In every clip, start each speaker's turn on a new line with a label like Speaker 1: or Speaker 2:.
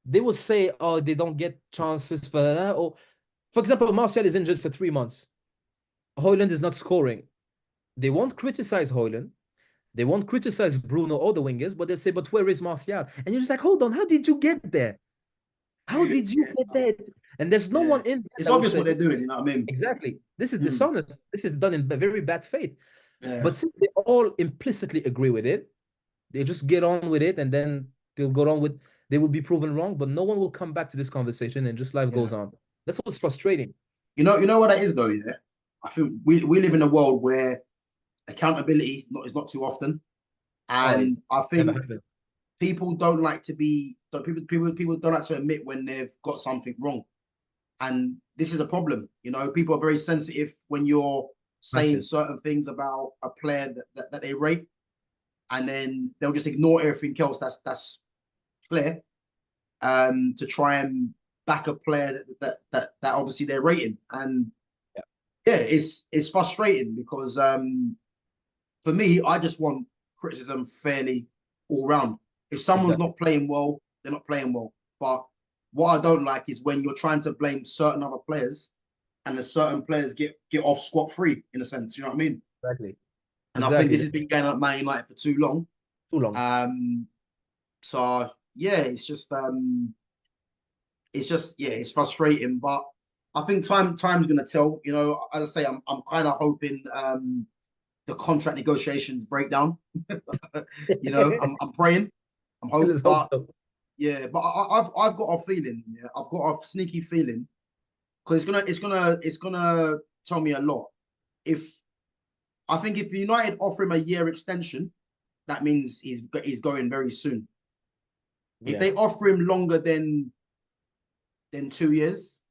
Speaker 1: they will say, oh, they don't get chances for that. Or, for example, Martial is injured for 3 months. Højlund is not scoring. They won't criticize Højlund. They won't criticize Bruno or the wingers, but they'll say, but where is Martial? And you're just like, hold on, how did you get there? How did you
Speaker 2: Yeah,
Speaker 1: get there? And there's no
Speaker 2: yeah.
Speaker 1: one in there
Speaker 2: It's
Speaker 1: that will
Speaker 2: obvious what
Speaker 1: say,
Speaker 2: they're doing. You know what I mean?
Speaker 1: exactly. This is
Speaker 2: Mm,
Speaker 1: dishonest. This is done in very bad faith.
Speaker 2: yeah,
Speaker 1: But since they all implicitly agree with it, they just get on with it and then they'll go on with, they will be proven wrong, but no one will come back to this conversation and just life
Speaker 2: yeah.
Speaker 1: goes on. That's what's frustrating.
Speaker 2: You know what that is though. Yeah, I think we live in a world where accountability is not too often,
Speaker 1: Oh, it's
Speaker 2: and I
Speaker 1: never
Speaker 2: think
Speaker 1: happened.
Speaker 2: people don't like to be. People don't like to admit when they've got something wrong, and this is a problem. You know, people are very sensitive when you're saying
Speaker 1: Massive.
Speaker 2: certain things about a player that they rate, and then they'll just ignore everything else that's clear, to try and back a player that obviously they're rating. And
Speaker 1: Yeah,
Speaker 2: yeah, it's frustrating because for me, I just want criticism fairly all round. If someone's
Speaker 1: exactly.
Speaker 2: not playing well, they're not playing well. But what I don't like is when you're trying to blame certain other players and the certain players get off scot free in a sense. You know what I mean?
Speaker 1: Exactly.
Speaker 2: And I think
Speaker 1: Exactly.
Speaker 2: this has been going on at Man United for too long.
Speaker 1: Too long.
Speaker 2: Um, so yeah, it's just yeah, it's frustrating. But I think time's gonna tell. You know, as I say, I'm kind of hoping the contract negotiations break down. You know, I'm praying, I'm hoping,
Speaker 1: Let's hope
Speaker 2: but
Speaker 1: so.
Speaker 2: yeah, but I've got a feeling, yeah, I've got a sneaky feeling because it's gonna tell me a lot. If I think if United offer him a year extension, that means he's going very soon. If
Speaker 1: Yeah.
Speaker 2: they offer him longer than 2 years,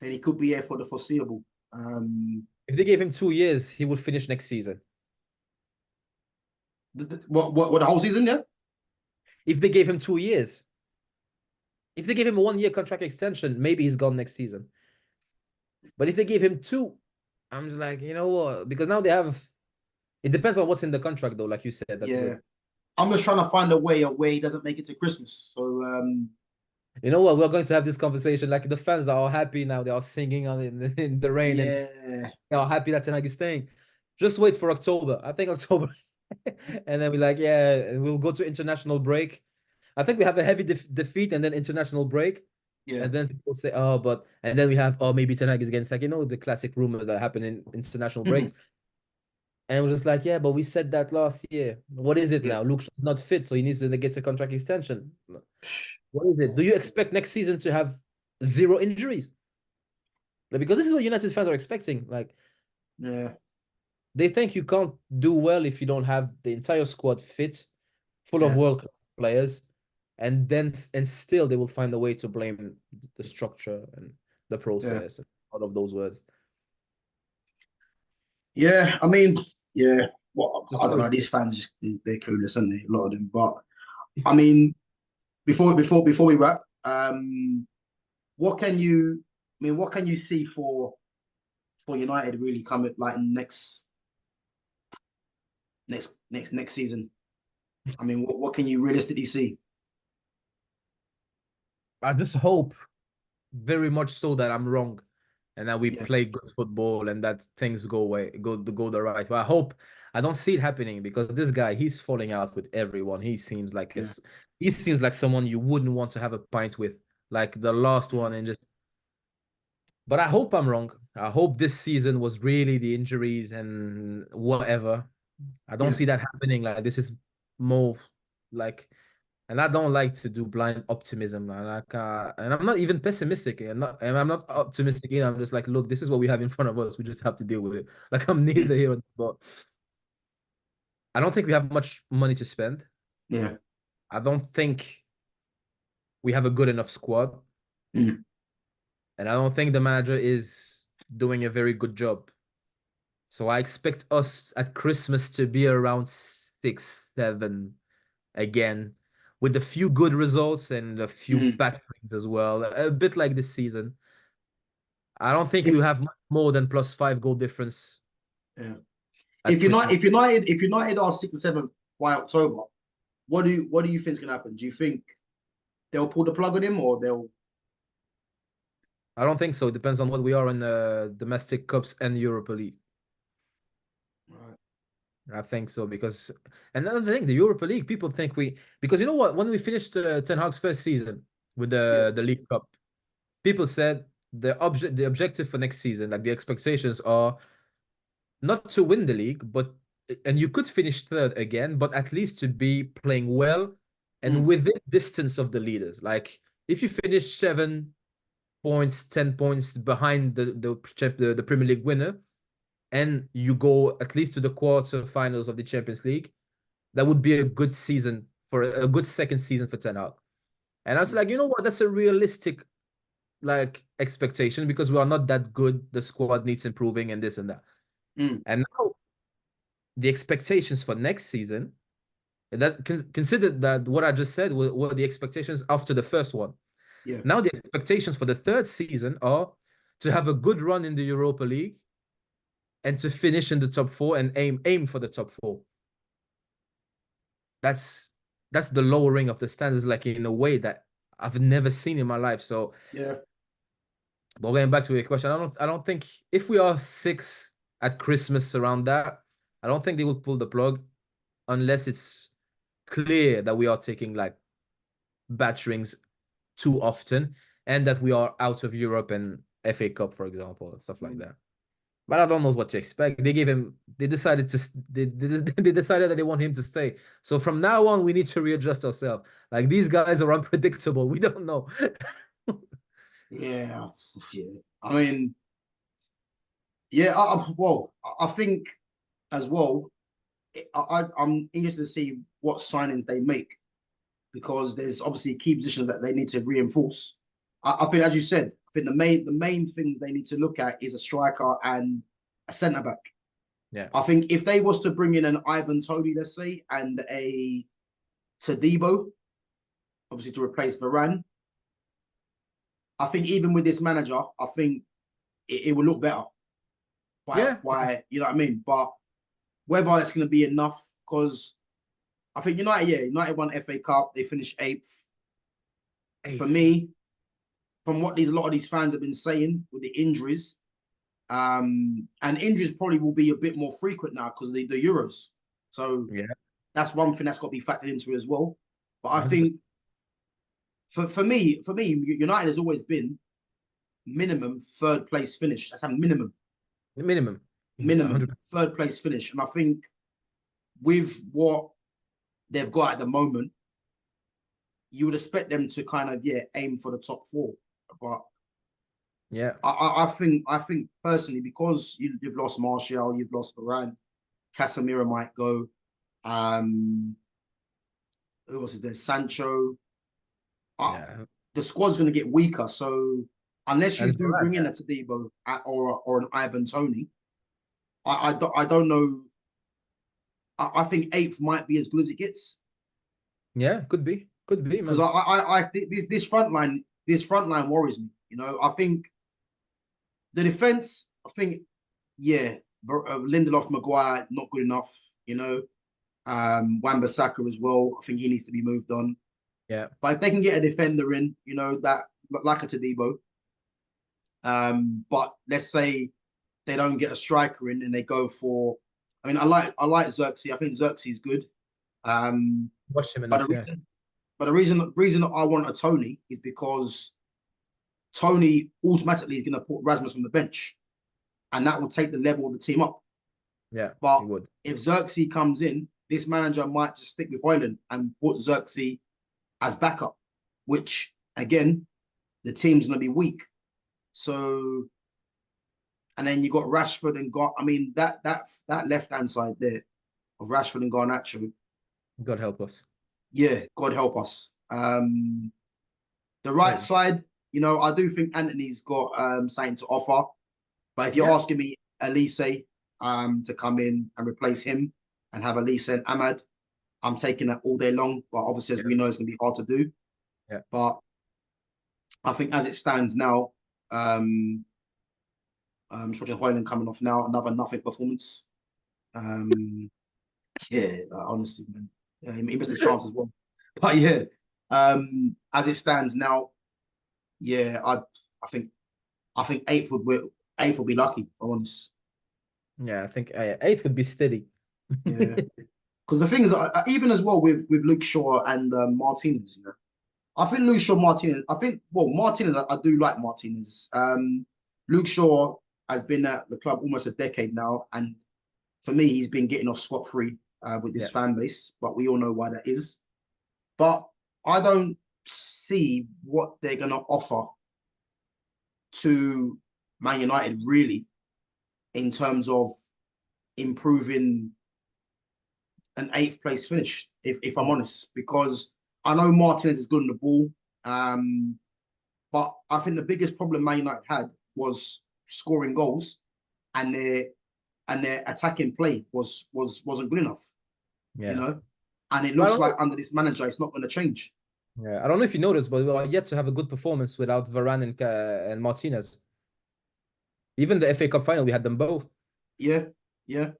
Speaker 2: then he could be here for the foreseeable.
Speaker 1: If they gave him 2 years, he would finish next season.
Speaker 2: What the whole season? Yeah,
Speaker 1: If they gave him 2 years, if they gave him a 1 year contract extension, maybe he's gone next season. But if they gave him two, I'm just like, you know what? Because now they have, it depends on what's in the contract, though. Like you said, that's
Speaker 2: yeah.
Speaker 1: good.
Speaker 2: I'm just trying to find a way of where he doesn't make it to Christmas. So
Speaker 1: You know what? We're going to have this conversation. Like the fans that are happy now, they are singing on in the rain and
Speaker 2: yeah,
Speaker 1: they are happy that Ten Hag is staying. Just wait for October. I think October. And then we're like, yeah, we'll go to international break. I think we have a heavy defeat and then international break.
Speaker 2: yeah,
Speaker 1: And then people say, oh, but, and then we have, oh, maybe Ten Hag is against, like, the classic rumors that happen in international breaks. And we're just like, yeah, but we said that last year. What is it
Speaker 2: yeah.
Speaker 1: now? Luke's not fit, so he needs to get a contract extension. What is it? Do you expect next season to have zero injuries? Like, because this is what United fans are expecting. Like,
Speaker 2: Yeah,
Speaker 1: they think you can't do well if you don't have the entire squad fit, full of
Speaker 2: yeah,
Speaker 1: world class players, and then and still they will find a way to blame the structure and the
Speaker 2: yeah,
Speaker 1: process and all of those words.
Speaker 2: yeah. I mean, yeah. Well,
Speaker 1: Just
Speaker 2: I don't know.
Speaker 1: always
Speaker 2: These fans just they're clueless, aren't they? A lot of them. But I mean, before we wrap, what can you? I mean, what can you see for United really coming like next season? I mean, what can you realistically see?
Speaker 1: I just hope very much so that I'm wrong and that we
Speaker 2: Yeah,
Speaker 1: play good football and that things go the right way. I hope I don't see it happening because this guy, he's falling out with everyone.
Speaker 2: yeah,
Speaker 1: He seems like someone you wouldn't want to have a pint with, like the last one, and just, but I hope I'm wrong. I hope this season was really the injuries and whatever. I don't
Speaker 2: yeah,
Speaker 1: see that happening. Like this is more like, and I don't like to do blind optimism. And I'm not even pessimistic. And I'm not optimistic either. I'm just like, look, this is what we have in front of us. We just have to deal with it. Like I'm
Speaker 2: mm,
Speaker 1: neither here nor there, but I don't think we have much money to spend.
Speaker 2: yeah,
Speaker 1: I don't think we have a good enough squad,
Speaker 2: mm,
Speaker 1: and I don't think the manager is doing a very good job. So I expect us at Christmas to be around 6, 7 again, with a few good results and a few
Speaker 2: mm.
Speaker 1: bad things as well. A bit like this season. I don't think
Speaker 2: If
Speaker 1: we'll have much more than +5 goal difference
Speaker 2: yeah.
Speaker 1: at Christmas.
Speaker 2: If United are sixth or seventh by October, what do you think is gonna happen? Do you think they'll pull the plug on him, or they'll.
Speaker 1: I don't think so. It depends on what we are in domestic cups and Europa League.
Speaker 2: Right.
Speaker 1: I think so because another thing, the Europa League, people think because you know what? When we finished Ten Hag's first season with
Speaker 2: Yeah.
Speaker 1: the League Cup, people said the objective for next season, like the expectations are not to win the league, but and you could finish third again, but at least to be playing well and
Speaker 2: Mm,
Speaker 1: within distance of the leaders. Like if you finish 7 points, 10 points behind the Premier League winner, and you go at least to the quarterfinals of the Champions League, that would be a good season for a good second season for Ten Hag. And I was
Speaker 2: mm,
Speaker 1: like, you know what? That's a realistic like expectation because we are not that good. The squad needs improving and this and that.
Speaker 2: mm.
Speaker 1: And now the expectations for next season, that consider that what I just said were the expectations after the first one.
Speaker 2: Yeah.
Speaker 1: Now the expectations for the third season are to have a good run in the Europa League and to finish in the top four and aim for the top four. That's that's the lowering of the standards, like in a way that I've never seen in my life. So,
Speaker 2: Yeah.
Speaker 1: but going back to your question, I don't think if we are six at Christmas around that, I don't think they would pull the plug unless it's clear that we are taking like batterings too often and that we are out of Europe and FA Cup, for example, and stuff like
Speaker 2: Mm.
Speaker 1: that. But I don't know what to expect. They decided they decided that they want him to stay. So from now on, we need to readjust ourselves. Like these guys are unpredictable. We don't know.
Speaker 2: Yeah. Yeah. I mean, yeah. Well, I think as well. I'm interested to see what signings they make because there's obviously key positions that they need to reinforce. I think, as you said, I think the main things they need to look at is a striker and a centre back.
Speaker 1: Yeah.
Speaker 2: I think if they was to bring in an Ivan Toney, let's say, and a Tadibo, obviously to replace Varane, I think even with this manager, I think it will look better.
Speaker 1: Yeah.
Speaker 2: You know what I mean? But whether it's going to be enough, because I think United won FA Cup, they finished eighth. For
Speaker 1: Eighth. Yeah.
Speaker 2: me, from what a lot of these fans have been saying with the injuries, and injuries probably will be a bit more frequent now because of the Euros. So
Speaker 1: Yeah.
Speaker 2: that's one thing that's got to be factored into it as well. But I
Speaker 1: 100%.
Speaker 2: think for me, United has always been minimum third place finish. That's a minimum,
Speaker 1: Minimum.
Speaker 2: minimum
Speaker 1: 100%.
Speaker 2: third place finish. And I think with what they've got at the moment, you would expect them to kind of aim for the top four. But
Speaker 1: Yeah.
Speaker 2: I think personally, because you've lost Martial, you've lost Varane, Casemiro might go. Who else is there? Sancho. Uh,
Speaker 1: Yeah.
Speaker 2: the squad's going to get weaker. So unless you
Speaker 1: And
Speaker 2: do
Speaker 1: Varane.
Speaker 2: bring in a Tadibo or an Ivan Toney, I don't know. I think eighth might be as good as it gets
Speaker 1: Yeah. Could be. Could be,
Speaker 2: because
Speaker 1: man.
Speaker 2: I think this front line worries me. I think the defense. I think Lindelof, Maguire not good enough. Wan-Bissaka as well. I think he needs to be moved on.
Speaker 1: Yeah.
Speaker 2: But if they can get a defender in, that like a Tadibo, but let's say they don't get a striker in and they go for. I mean, I like Xerxes. I think Xerxes is good. Um,
Speaker 1: Watch him
Speaker 2: but the
Speaker 1: enough. Yeah.
Speaker 2: reason, but the reason I want a Tony is because Tony automatically is going to put Rasmus on the bench, and that will take the level of the team up.
Speaker 1: Yeah. He
Speaker 2: But
Speaker 1: would.
Speaker 2: if Xerxes comes in, this manager might just stick with Hoyland and put Xerxes as backup, which again, the team's going to be weak. So, and then you got Rashford and I mean, that left hand side there of Rashford and Garnacho.
Speaker 1: God help us.
Speaker 2: Yeah, God help us. The right
Speaker 1: Hey.
Speaker 2: side, I do think Anthony's got something to offer. But if you're
Speaker 1: Yeah.
Speaker 2: asking me Elise to come in and replace him and have Elise and Ahmad, I'm taking that all day long. But obviously, as
Speaker 1: Yeah.
Speaker 2: we know, it's going to be hard to do.
Speaker 1: Yeah.
Speaker 2: But I think as it stands now, Jordan Hoyland coming off now, another nothing performance. Yeah, honestly, man. Yeah, he missed a chance as well. But yeah, As it stands now, yeah, I think eighth would be lucky, if I'm honest.
Speaker 1: Yeah, I think eighth would be steady.
Speaker 2: Yeah. Because the thing is, even as well with Luke Shaw and Martinez, you know, I think Luke Shaw, Martinez. I think Martinez. I do like Martinez. Luke Shaw has been at the club almost a decade now, and for me, he's been getting off scot free with this
Speaker 1: Yeah.
Speaker 2: fan base. But we all know why that is. But I don't see what they're gonna offer to Man United really in terms of improving an eighth place finish, if I'm honest, because I know Martinez is good on the ball, but I think the biggest problem Man United had was scoring goals, and their attacking play wasn't good enough, you
Speaker 1: Yeah.
Speaker 2: know. And it
Speaker 1: But I
Speaker 2: looks
Speaker 1: don't
Speaker 2: like
Speaker 1: know.
Speaker 2: under this manager, it's not going to change.
Speaker 1: Yeah, I don't know if you noticed, but we are yet to have a good performance without Varane and Martinez. Even the FA Cup final, we had them both.
Speaker 2: Yeah, yeah,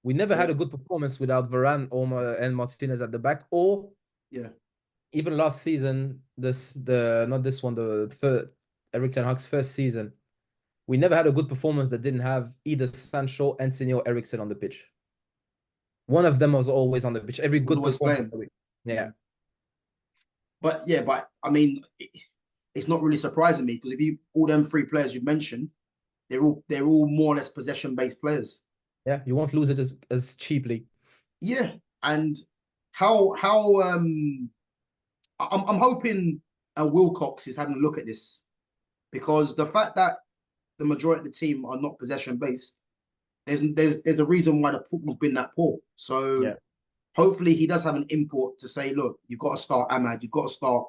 Speaker 1: We never
Speaker 2: yeah,
Speaker 1: had a good performance without Varane or and Martinez at the back, or
Speaker 2: yeah.
Speaker 1: even last season, this the not this one, the third Erik Ten Hag's first season, we never had a good performance that didn't have either Sancho, Anthony, or Eriksen on the pitch. One of them was always on the pitch. Every
Speaker 2: Was
Speaker 1: good
Speaker 2: always
Speaker 1: performance.
Speaker 2: playing.
Speaker 1: Yeah,
Speaker 2: Yeah, but yeah, but I mean, it's not really surprising me because if you all them three players you mentioned, they're all more or less possession based players.
Speaker 1: yeah, you won't lose it as cheaply.
Speaker 2: Yeah, and how I'm hoping Wilcox is having a look at this because the fact that the majority of the team are not possession based, there's a reason why the football's been that poor. So
Speaker 1: Yeah,
Speaker 2: hopefully he does have an import to say, look, you've got to start Ahmad, you've got to start